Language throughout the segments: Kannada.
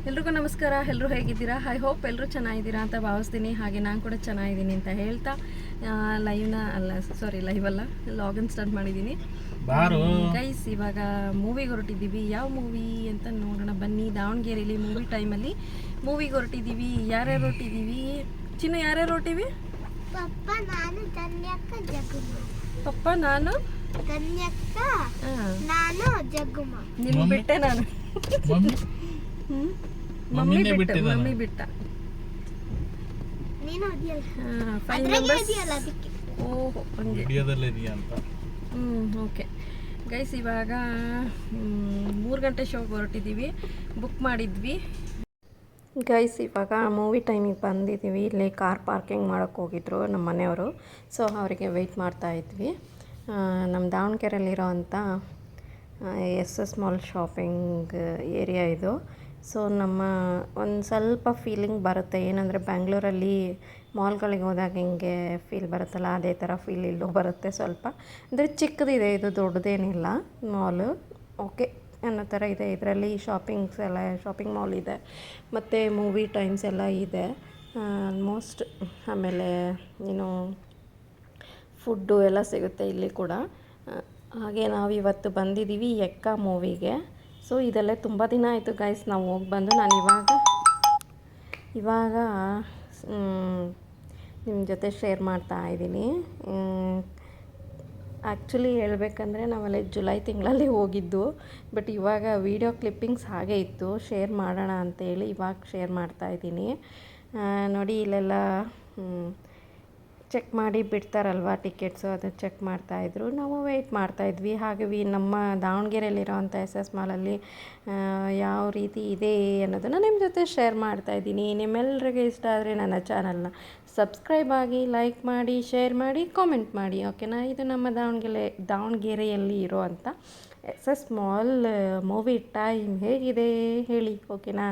ಎಲ್ರಿಗೂ ನಮಸ್ಕಾರ. ಎಲ್ಲರೂ ಹೇಗಿದ್ದೀರಾ? ಐ ಹೋಪ್ ಎಲ್ಲರೂ ಚೆನ್ನಾಗಿದ್ದೀರಾ ಅಂತ ಭಾವಿಸ್ತೀನಿ. ಹಾಗೆ ನಾನು ಕೂಡ ಚೆನ್ನಾಗಿದ್ದೀನಿ ಅಂತ ಹೇಳ್ತಾ ಲೈವ್ ಅಲ್ಲ, ಲಾಗಿನ್ ಸ್ಟಾರ್ಟ್ ಮಾಡಿದ್ದೀನಿ ಗೈಸ್. ಇವಾಗ ಮೂವಿಗೆ ಹೊರಟಿದ್ದೀವಿ. ಯಾವ ಮೂವಿ ಅಂತ ನೋಡೋಣ ಬನ್ನಿ. ದಾವಣಗೆರೆಯಲ್ಲಿ ಮೂವಿ ಟೈಮಲ್ಲಿ ಮೂವಿಗೆ ಹೊರಟಿದ್ದೀವಿ. ಯಾರ್ಯಾರು ಹೊರಟಿದ್ದೀವಿ? ಚಿನ್ನ, ಯಾರ್ಯಾರು ಹೊರಟಿವಿ? ಪಪ್ಪ ನಾನು ಧನ್ಯಕ್ಕ, ನಾನು ಜಗ್ಗುಮ್ಮ. ನಿಮ್ಗೆ ಬಿಟ್ಟೆ ನಾನು. ಮಮ್ಮಿ ಬಿಟ್ಟ. ನೀನು ಓಕೆ ಗೈಸ್, ಇವಾಗ 3 ಗಂಟೆ ಶೋಗೆ ಹೊರಟಿದ್ದೀವಿ. ಬುಕ್ ಮಾಡಿದ್ವಿ ಗೈಸ್. ಇವಾಗ ಮೂವಿ ಟೈಮಿಗೆ ಬಂದಿದ್ದೀವಿ. ಇಲ್ಲಿ ಕಾರ್ ಪಾರ್ಕಿಂಗ್ ಮಾಡೋಕ್ಕೆ ಹೋಗಿದ್ರು ನಮ್ಮ ಮನೆಯವರು. ಸೊ ಅವರಿಗೆ ವೆಯ್ಟ್ ಮಾಡ್ತಾಯಿದ್ವಿ. ನಮ್ಮ ದಾವಣಗೆರೆಯಲ್ಲಿರೋ ಅಂಥ SS ಮಾಲ್ ಶಾಪಿಂಗ್ ಏರಿಯಾ ಇದು. ಸೊ ನಮ್ಮ ಒಂದು ಸ್ವಲ್ಪ ಫೀಲಿಂಗ್ ಬರುತ್ತೆ. ಏನಂದರೆ ಬ್ಯಾಂಗ್ಳೂರಲ್ಲಿ ಮಾಲ್ಗಳಿಗೆ ಹೋದಾಗ ಹಿಂಗೆ ಫೀಲ್ ಬರುತ್ತಲ್ಲ, ಅದೇ ಥರ ಫೀಲ್ ಇಲ್ಲೂ ಬರುತ್ತೆ ಸ್ವಲ್ಪ. ಅಂದರೆ ಚಿಕ್ಕದಿದೆ, ಇದು ದೊಡ್ಡದೇನಿಲ್ಲ ಮಾಲು. ಓಕೆ ಅನ್ನೋ ಥರ ಇದೆ. ಇದರಲ್ಲಿ ಶಾಪಿಂಗ್ ಮಾಲ್ ಇದೆ, ಮತ್ತು ಮೂವಿ ಟೈಮ್ಸ್ ಎಲ್ಲ ಇದೆ ಆಲ್ಮೋಸ್ಟ್. ಆಮೇಲೆ ಫುಡ್ಡು ಎಲ್ಲ ಸಿಗುತ್ತೆ ಇಲ್ಲಿ ಕೂಡ. ಹಾಗೆ ನಾವಿವತ್ತು ಬಂದಿದ್ದೀವಿ ಎಕ್ಕ ಮೂವಿಗೆ. ಸೊ ಇದೆಲ್ಲ ತುಂಬ ದಿನ ಆಯಿತು ಗೈಸ್ ನಾವು ಹೋಗಿ ಬಂದು. ನಾನು ಇವಾಗ ನಿಮ್ಮ ಜೊತೆ ಶೇರ್ ಮಾಡ್ತಾ ಇದ್ದೀನಿ. ಆ್ಯಕ್ಚುಲಿ ಹೇಳ್ಬೇಕಂದ್ರೆ ನಾವಲ್ಲಿ ಜುಲೈ ತಿಂಗಳಲ್ಲಿ ಹೋಗಿದ್ದು, ಬಟ್ ಇವಾಗ ವೀಡಿಯೋ ಕ್ಲಿಪ್ಪಿಂಗ್ಸ್ ಹಾಗೆ ಇತ್ತು, ಶೇರ್ ಮಾಡೋಣ ಅಂತೇಳಿ ಇವಾಗ ಶೇರ್ ಮಾಡ್ತಾಯಿದ್ದೀನಿ. ನೋಡಿ, ಇಲ್ಲೆಲ್ಲ ಚೆಕ್ ಮಾಡಿ ಬಿಡ್ತಾರಲ್ವ ಟಿಕೆಟ್ಸು, ಅದು ಚೆಕ್ ಮಾಡ್ತಾಯಿದ್ರು. ನಾವು ವೆಯ್ಟ್ ಮಾಡ್ತಾಯಿದ್ವಿ. ಹಾಗೆ ನಮ್ಮ ದಾವಣಗೆರೆಯಲ್ಲಿರೋವಂಥ SS ಮಾಲಲ್ಲಿ ಯಾವ ರೀತಿ ಇದೆ ಅನ್ನೋದನ್ನು ನಿಮ್ಮ ಜೊತೆ ಶೇರ್ ಮಾಡ್ತಾಯಿದ್ದೀನಿ. ನಿಮ್ಮೆಲ್ಲರಿಗೆ ಇಷ್ಟ ಆದರೆ ನನ್ನ ಚಾನಲ್ನ ಸಬ್ಸ್ಕ್ರೈಬ್ ಆಗಿ, ಲೈಕ್ ಮಾಡಿ, ಶೇರ್ ಮಾಡಿ, ಕಾಮೆಂಟ್ ಮಾಡಿ, ಓಕೆನಾ? ಇದು ನಮ್ಮ ದಾವಣಗೆರೆಯಲ್ಲಿ ಇರೋವಂಥ SS ಮಾಲ್ ಮೂವಿ ಟೈಮ್ ಹೇಗಿದೆ ಹೇಳಿ, ಓಕೆನಾ?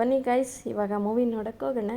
ಬನ್ನಿ ಗೈಸ್, ಇವಾಗ ಮೂವಿ ನೋಡೋಕ್ಕೆ ಹೋಗೋಣ.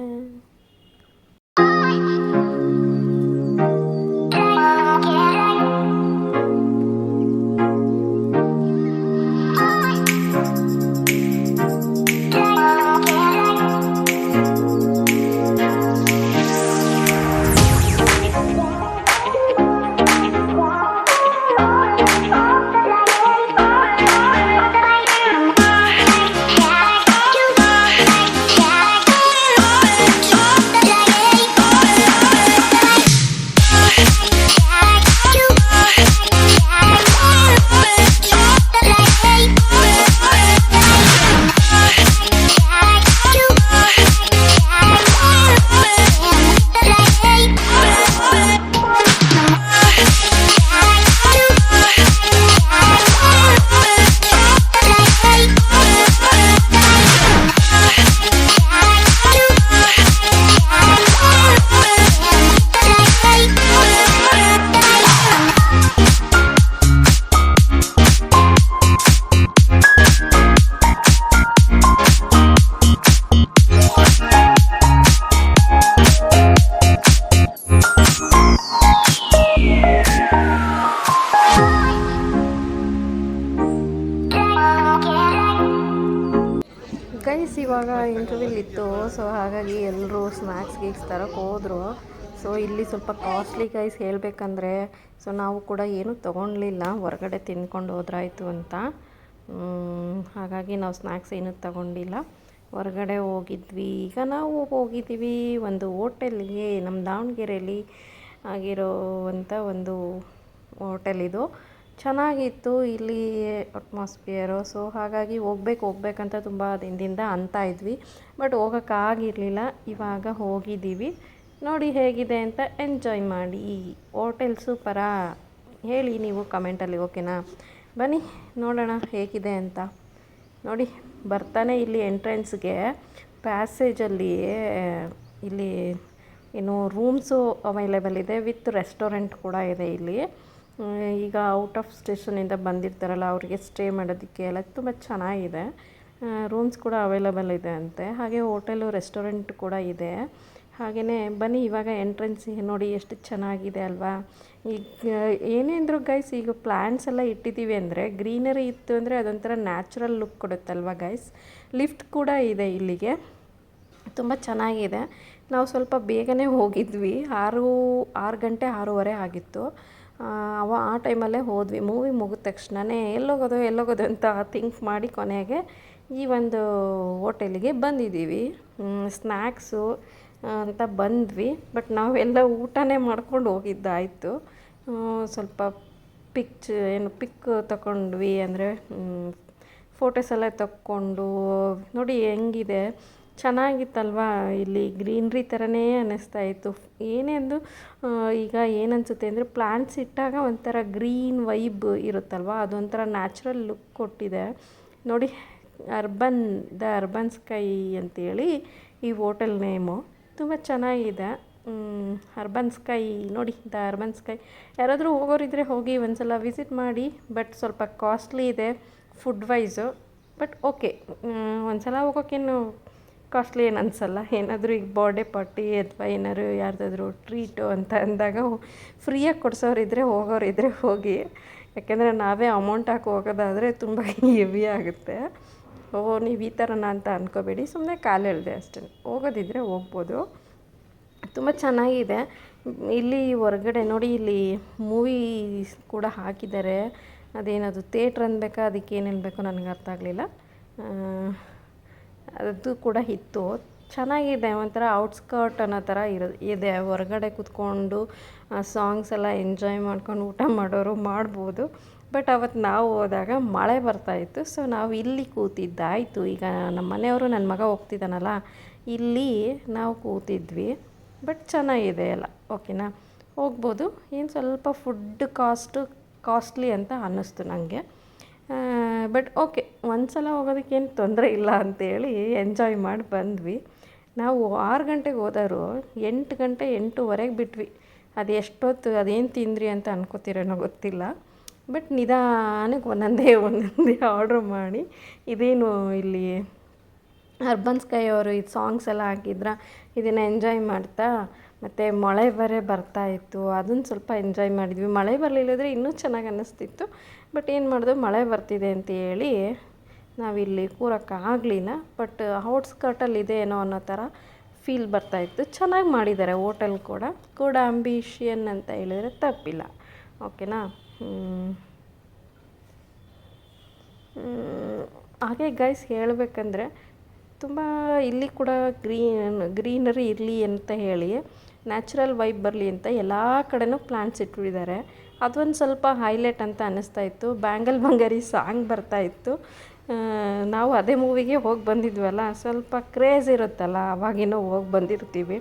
ಗೈಸ್, ಇವಾಗ ಇಂಟರ್ವ್ಯೂಲ್ ಇತ್ತು. ಸೊ ಹಾಗಾಗಿ ಎಲ್ಲರೂ ಸ್ನ್ಯಾಕ್ಸ್ ತರೋಕ್ಕೆ ಹೋದರು. ಸೊ ಇಲ್ಲಿ ಸ್ವಲ್ಪ ಕಾಸ್ಟ್ಲಿ ಗೈಸ್ ಹೇಳಬೇಕಂದ್ರೆ. ಸೊ ನಾವು ಕೂಡ ಏನೂ ತೊಗೊಳ್ಲಿಲ್ಲ, ಹೊರಗಡೆ ತಿಂದ್ಕೊಂಡು ಹೋದ್ರಾಯ್ತು ಅಂತ. ಹಾಗಾಗಿ ನಾವು ಸ್ನ್ಯಾಕ್ಸ್ ಏನೂ ತಗೊಂಡಿಲ್ಲ, ಹೊರಗಡೆ ಹೋಗಿದ್ವಿ. ಈಗ ನಾವು ಹೋಗಿದ್ದೀವಿ ಒಂದು ಹೋಟೆಲ್ಗೆ, ನಮ್ಮ ದಾವಣಗೆರೆಯಲ್ಲಿ ಆಗಿರೋವಂಥ ಒಂದು ಹೋಟೆಲ್ ಇದು. ಚೆನ್ನಾಗಿತ್ತು ಇಲ್ಲಿ ಅಟ್ಮಾಸ್ಫಿಯರು. ಸೊ ಹಾಗಾಗಿ ಹೋಗ್ಬೇಕಂತ ತುಂಬ ದಿನದಿಂದ ಅಂತ ಇದ್ವಿ, ಬಟ್ ಹೋಗೋಕ್ಕಾಗಿರಲಿಲ್ಲ. ಇವಾಗ ಹೋಗಿದ್ದೀವಿ. ನೋಡಿ ಹೇಗಿದೆ ಅಂತ ಎಂಜಾಯ್ ಮಾಡಿ. ಹೋಟೆಲ್ ಸೂಪರಾ ಹೇಳಿ ನೀವು ಕಮೆಂಟಲ್ಲಿ, ಓಕೆನಾ? ಬನ್ನಿ ನೋಡೋಣ ಹೇಗಿದೆ ಅಂತ. ನೋಡಿ, ಬರ್ತಾನೆ ಇಲ್ಲಿ ಎಂಟ್ರೆನ್ಸ್ಗೆ ಪ್ಯಾಸೇಜಲ್ಲಿ ಇಲ್ಲಿ ರೂಮ್ಸು ಅವೈಲೇಬಲ್ ಇದೆ, ವಿತ್ ರೆಸ್ಟೋರೆಂಟ್ ಕೂಡ ಇದೆ ಇಲ್ಲಿ. ಈಗ ಔಟ್ ಆಫ್ ಸ್ಟೇಷನಿಂದ ಬಂದಿರ್ತಾರಲ್ಲ ಅವರಿಗೆ ಸ್ಟೇ ಮಾಡೋದಕ್ಕೆ ಎಲ್ಲ ತುಂಬ ಚೆನ್ನಾಗಿದೆ. ರೂಮ್ಸ್ ಕೂಡ ಅವೈಲೇಬಲ್ ಇದೆ ಅಂತೆ. ಹಾಗೆ ಹೋಟೆಲು ರೆಸ್ಟೋರೆಂಟ್ ಕೂಡ ಇದೆ. ಹಾಗೆಯೇ ಬನ್ನಿ ಇವಾಗ ಎಂಟ್ರೆನ್ಸ್ ನೋಡಿ ಎಷ್ಟು ಚೆನ್ನಾಗಿದೆ ಅಲ್ವಾ. ಈಗ ಏನೇ ಅಂದರೂ ಗೈಸ್, ಈಗ ಪ್ಲ್ಯಾಂಟ್ಸ್ ಎಲ್ಲ ಇಟ್ಟಿದ್ದೀವಿ ಅಂದರೆ ಗ್ರೀನರಿ ಇತ್ತು ಅಂದರೆ ಅದೊಂಥರ ನ್ಯಾಚುರಲ್ ಲುಕ್ ಕೊಡುತ್ತಲ್ವ ಗೈಸ್. ಲಿಫ್ಟ್ ಕೂಡ ಇದೆ ಇಲ್ಲಿಗೆ, ತುಂಬ ಚೆನ್ನಾಗಿದೆ. ನಾವು ಸ್ವಲ್ಪ ಬೇಗನೆ ಹೋಗಿದ್ವಿ, 6:30 ಆಗಿತ್ತು. ಆ ಟೈಮಲ್ಲೇ ಹೋದ್ವಿ. ಮೂವಿ ಮುಗಿದ ತಕ್ಷಣವೇ ಎಲ್ಲೋಗೋದು ಅಂತ ಥಿಂಕ್ ಮಾಡಿ ಕೊನೆಗೆ ಈ ಒಂದು ಹೋಟೆಲಿಗೆ ಬಂದಿದ್ದೀವಿ. ಸ್ನ್ಯಾಕ್ಸು ಅಂತ ಬಂದ್ವಿ, ಬಟ್ ನಾವೆಲ್ಲ ಊಟನೇ ಮಾಡ್ಕೊಂಡು ಹೋಗಿದ್ದಾಯಿತು. ಸ್ವಲ್ಪ ಪಿಕ್ ತಗೊಂಡ್ವಿ, ಅಂದರೆ ಫೋಟೋಸ್ ಎಲ್ಲ ತಕ್ಕೊಂಡು ನೋಡಿ ಹೆಂಗಿದೆ, ಚೆನ್ನಾಗಿತ್ತಲ್ವ. ಇಲ್ಲಿ ಗ್ರೀನ್ರಿ ಥರನೇ ಅನ್ನಿಸ್ತಾ ಇತ್ತು. ಏನೇ ಅಂದು ಈಗ ಏನನ್ಸುತ್ತೆ ಅಂದರೆ ಪ್ಲ್ಯಾಂಟ್ಸ್ ಇಟ್ಟಾಗ ಒಂಥರ ಗ್ರೀನ್ ವೈಬ್ ಇರುತ್ತಲ್ವ, ಅದೊಂಥರ ನ್ಯಾಚುರಲ್ ಲುಕ್ ಕೊಟ್ಟಿದೆ ನೋಡಿ. ದ ಅರ್ಬನ್ ಸ್ಕೈ ಅಂತೇಳಿ ಈ ಹೋಟೆಲ್ ನೇಮು, ತುಂಬ ಚೆನ್ನಾಗಿದೆ. ಅರ್ಬನ್ ಸ್ಕೈ ನೋಡಿ, ದ ಅರ್ಬನ್ ಸ್ಕೈ. ಯಾರಾದರೂ ಹೋಗೋರಿದ್ರೆ ಹೋಗಿ ಒಂದ್ಸಲ ವಿಸಿಟ್ ಮಾಡಿ. ಬಟ್ ಸ್ವಲ್ಪ ಕಾಸ್ಟ್ಲಿ ಇದೆ ಫುಡ್ ವೈಸು, ಬಟ್ ಓಕೆ, ಒಂದ್ಸಲ ಹೋಗೋಕ್ಕೇನು ಕಾಸ್ಟ್ಲಿ ಏನು ಅನಿಸಲ್ಲ. ಏನಾದರೂ ಈಗ ಬರ್ಡೇ ಪಾರ್ಟಿ ಅಥವಾ ಏನಾದ್ರು ಯಾರ್ದಾದ್ರೂ ಟ್ರೀಟು ಅಂತ ಅಂದಾಗ ಫ್ರೀಯಾಗಿ ಕೊಡಿಸೋರಿದ್ರೆ ಹೋಗಿ. ಯಾಕೆಂದರೆ ನಾವೇ ಅಮೌಂಟ್ ಹಾಕಿ ಹೋಗೋದಾದರೆ ತುಂಬ ಹೆವಿ ಆಗುತ್ತೆ. ನೀವು ಈ ಥರನ ಅಂತ ಅಂದ್ಕೋಬೇಡಿ, ಸುಮ್ಮನೆ ಕಾಲು ಎಳೆದೆ ಅಷ್ಟೇ. ಹೋಗೋದಿದ್ರೆ ಹೋಗ್ಬೋದು, ತುಂಬ ಚೆನ್ನಾಗಿದೆ. ಇಲ್ಲಿ ಹೊರಗಡೆ ನೋಡಿ, ಇಲ್ಲಿ ಮೂವೀಸ್ ಕೂಡ ಹಾಕಿದ್ದಾರೆ. ಅದೇನದು ಥಿಯೇಟ್ರ್ ಅನ್ಬೇಕಾ, ಅದಕ್ಕೆ ಏನು ಹೇಳಬೇಕು ನನಗೆ ಅರ್ಥ ಆಗಲಿಲ್ಲ. ಅದು ಕೂಡ ಇತ್ತು, ಚೆನ್ನಾಗಿದೆ. ಒಂಥರ ಔಟ್ಸ್ಕರ್ಟ್ ಅನ್ನೋ ಥರ ಇದೆ. ಹೊರಗಡೆ ಕೂತ್ಕೊಂಡು ಸಾಂಗ್ಸ್ ಎಲ್ಲ ಎಂಜಾಯ್ ಮಾಡ್ಕೊಂಡು ಊಟ ಮಾಡೋರು ಮಾಡ್ಬೋದು. ಬಟ್ ಅವತ್ತು ನಾವು ಹೋದಾಗ ಮಳೆ ಬರ್ತಾಯಿತ್ತು, ಸೊ ನಾವು ಇಲ್ಲಿ ಕೂತಿದ್ದಾಯಿತು. ಈಗ ನಮ್ಮ ಮನೆಯವರು, ನನ್ನ ಮಗ ಹೋಗ್ತಿದ್ದಾನಲ್ಲ, ಇಲ್ಲಿ ನಾವು ಕೂತಿದ್ವಿ. ಬಟ್ ಚೆನ್ನಾಗಿದೆ ಎಲ್ಲ, ಓಕೆನಾ, ಹೋಗ್ಬೋದು. ಏನು ಸ್ವಲ್ಪ ಫುಡ್ ಕಾಸ್ಟ್ಲಿ ಅಂತ ಅನ್ನಿಸ್ತು ನನಗೆ. ಬಟ್ ಓಕೆ, ಒಂದು ಸಲ ಹೋಗೋದಕ್ಕೇನು ತೊಂದರೆ ಇಲ್ಲ ಅಂತೇಳಿ ಎಂಜಾಯ್ ಮಾಡಿ ಬಂದ್ವಿ. ನಾವು 6 ಗಂಟೆಗೆ ಹೋದವರು 8:30 ಬಿಟ್ವಿ. ಅದು ಎಷ್ಟೊತ್ತು ಅದೇನು ತಿಂದ್ರಿ ಅಂತ ಅನ್ಕೋತೀರೇನೋ ಗೊತ್ತಿಲ್ಲ. ಬಟ್ ನಿಧಾನಕ್ಕೆ ಒಂದೊಂದೇ ಆರ್ಡ್ರ್ ಮಾಡಿ, ಇದೇನು ಇಲ್ಲಿ ಅರ್ಬನ್ ಸ್ಕೈ ಅವರು ಇದು ಸಾಂಗ್ಸ್ ಎಲ್ಲ ಹಾಕಿದ್ರ, ಇದನ್ನು ಎಂಜಾಯ್ ಮಾಡ್ತಾ, ಮತ್ತು ಮಳೆ ಬೇರೆ ಬರ್ತಾಯಿತ್ತು, ಅದನ್ನು ಸ್ವಲ್ಪ ಎಂಜಾಯ್ ಮಾಡಿದ್ವಿ. ಮಳೆ ಬರಲಿಲ್ಲದ್ರೆ ಇನ್ನೂ ಚೆನ್ನಾಗಿ ಅನ್ನಿಸ್ತಿತ್ತು. ಬಟ್ ಏನು ಮಾಡೋದು, ಮಳೆ ಬರ್ತಿದೆ ಅಂತೇಳಿ ನಾವಿಲ್ಲಿ ಕೂರೋಕ್ಕಾಗಲಿಲ್ಲ. ಬಟ್ ಔಟ್ಸ್ಕರ್ಟಲ್ಲಿದೆ ಏನೋ ಅನ್ನೋ ಥರ ಫೀಲ್ ಬರ್ತಾಯಿತ್ತು. ಚೆನ್ನಾಗಿ ಮಾಡಿದ್ದಾರೆ ಹೋಟೆಲ್ ಕೂಡ ಅಂಬಿಷಿಯನ್ ಅಂತ ಹೇಳಿದರೆ ತಪ್ಪಿಲ್ಲ, ಓಕೆನಾ. ಹಾಗೆ ಗೈಸ್ ಹೇಳಬೇಕಂದ್ರೆ ತುಂಬ ಇಲ್ಲಿ ಕೂಡ ಗ್ರೀನರಿ ಇರಲಿ ಅಂತ ಹೇಳಿ, ನ್ಯಾಚುರಲ್ ವೈಬ್ ಬರಲಿ ಅಂತ ಎಲ್ಲ ಕಡೆನೂ ಪ್ಲ್ಯಾಂಟ್ಸ್ ಇಟ್ಟಿದ್ದಾರೆ. ಅದೊಂದು ಸ್ವಲ್ಪ ಹೈಲೈಟ್ ಅಂತ ಅನ್ನಿಸ್ತಾ ಇತ್ತು. ಬ್ಯಾಂಗಲ್ ಬಂಗಾರಿ ಸಾಂಗ್ ಬರ್ತಾಯಿತ್ತು. ನಾವು ಅದೇ ಮೂವಿಗೆ ಹೋಗಿ ಬಂದಿದ್ವಲ್ಲ, ಸ್ವಲ್ಪ ಕ್ರೇಜ್ ಇರುತ್ತಲ್ಲ, ಅವಾಗೇನೋ ಹೋಗಿ ಬಂದಿರ್ತೀವಿ.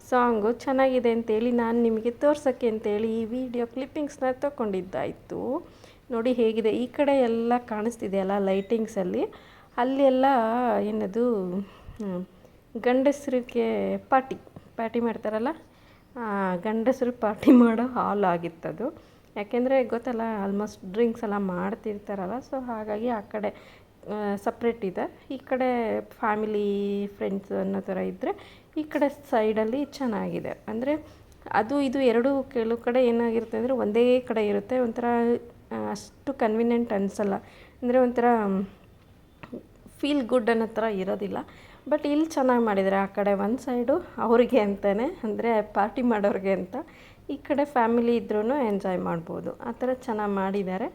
ಸಾಂಗು ಚೆನ್ನಾಗಿದೆ ಅಂತೇಳಿ ನಾನು ನಿಮಗೆ ತೋರ್ಸೋಕ್ಕೆ ಅಂತೇಳಿ ಈ ವಿಡಿಯೋ ಕ್ಲಿಪ್ಪಿಂಗ್ಸ್ನ ತೊಗೊಂಡಿದ್ದಾಯಿತು. ನೋಡಿ ಹೇಗಿದೆ, ಈ ಕಡೆ ಎಲ್ಲ ಕಾಣಿಸ್ತಿದೆಯಲ್ಲ ಲೈಟಿಂಗ್ಸಲ್ಲಿ, ಅಲ್ಲಿ ಎಲ್ಲ ಏನದು ಗಂಡಸರಿಗೆ ಪಾರ್ಟಿ ಮಾಡ್ತಾರಲ್ಲ, ಗಂಡಸರು ಪಾರ್ಟಿ ಮಾಡೋ ಹಾಲ್ ಆಗಿತ್ತದು. ಯಾಕೆಂದರೆ ಗೊತ್ತಲ್ಲ, ಆಲ್ಮೋಸ್ಟ್ ಡ್ರಿಂಕ್ಸ್ ಎಲ್ಲ ಮಾಡ್ತಿರ್ತಾರಲ್ಲ, ಸೊ ಹಾಗಾಗಿ ಆ ಕಡೆ ಸಪ್ರೇಟ್ ಇದೆ. ಈ ಕಡೆ ಫ್ಯಾಮಿಲಿ ಫ್ರೆಂಡ್ಸ್ ಅನ್ನೋ ಥರ ಇದ್ದರೆ, ಈ ಕಡೆ ಸೈಡಲ್ಲಿ ಚೆನ್ನಾಗಿದೆ. ಅಂದರೆ ಅದು ಇದು ಎರಡು ಕೆಲವು ಕಡೆ ಏನಾಗಿರುತ್ತೆ ಅಂದರೆ ಒಂದೇ ಕಡೆ ಇರುತ್ತೆ, ಒಂಥರ ಅಷ್ಟು ಕನ್ವಿನಿಯೆಂಟ್ ಅನಿಸಲ್ಲ. ಅಂದರೆ ಒಂಥರ ಫೀಲ್ ಗುಡ್ ಅನ್ನೋ ಥರ ಇರೋದಿಲ್ಲ. ಬಟ್ ಇಲ್ಲಿ ಚೆನ್ನಾಗಿ ಮಾಡಿದ್ದಾರೆ. ಆ ಕಡೆ ಒಂದು ಸೈಡು ಅವ್ರಿಗೆ ಅಂತಲೇ, ಅಂದರೆ ಪಾರ್ಟಿ ಮಾಡೋರಿಗೆ ಅಂತ, ಈ ಕಡೆ ಫ್ಯಾಮಿಲಿ ಇದ್ರೂ ಎಂಜಾಯ್ ಮಾಡ್ಬೋದು. ಆ ಥರ ಚೆನ್ನಾಗಿ ಮಾಡಿದ್ದಾರೆ.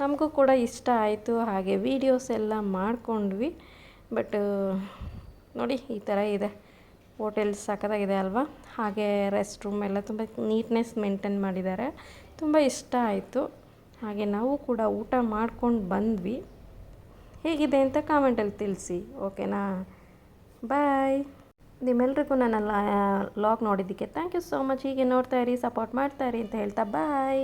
ನಮಗೂ ಕೂಡ ಇಷ್ಟ ಆಯಿತು. ಹಾಗೆ ವೀಡಿಯೋಸ್ ಎಲ್ಲ ಮಾಡ್ಕೊಂಡ್ವಿ. ಬಟ್ ನೋಡಿ ಈ ಥರ ಇದೆ ಹೋಟೆಲ್, ಸಖತ್ತಾಗಿದೆ ಅಲ್ವಾ. ಹಾಗೆ ರೆಸ್ಟ್ ರೂಮ್ ಎಲ್ಲ ತುಂಬ ನೀಟ್ನೆಸ್ ಮೇಂಟೈನ್ ಮಾಡಿದ್ದಾರೆ, ತುಂಬ ಇಷ್ಟ ಆಯಿತು. ಹಾಗೆ ನಾವು ಕೂಡ ಊಟ ಮಾಡ್ಕೊಂಡು ಬಂದ್ವಿ. ಹೇಗಿದೆ ಅಂತ ಕಾಮೆಂಟಲ್ಲಿ ತಿಳಿಸಿ, ಓಕೆನಾ. ಬಾಯ್. ನಿಮ್ಮೆಲ್ರಿಗೂ ನನ್ನ ಲಾಗ್ ನೋಡಿದ್ದಕ್ಕೆ ಥ್ಯಾಂಕ್ ಯು ಸೋ ಮಚ್. ಹೀಗೆ ನೋಡ್ತಾಯಿರಿ, ಸಪೋರ್ಟ್ ಮಾಡ್ತಾಯಿರಿ ಅಂತ ಹೇಳ್ತಾ ಬಾಯ್.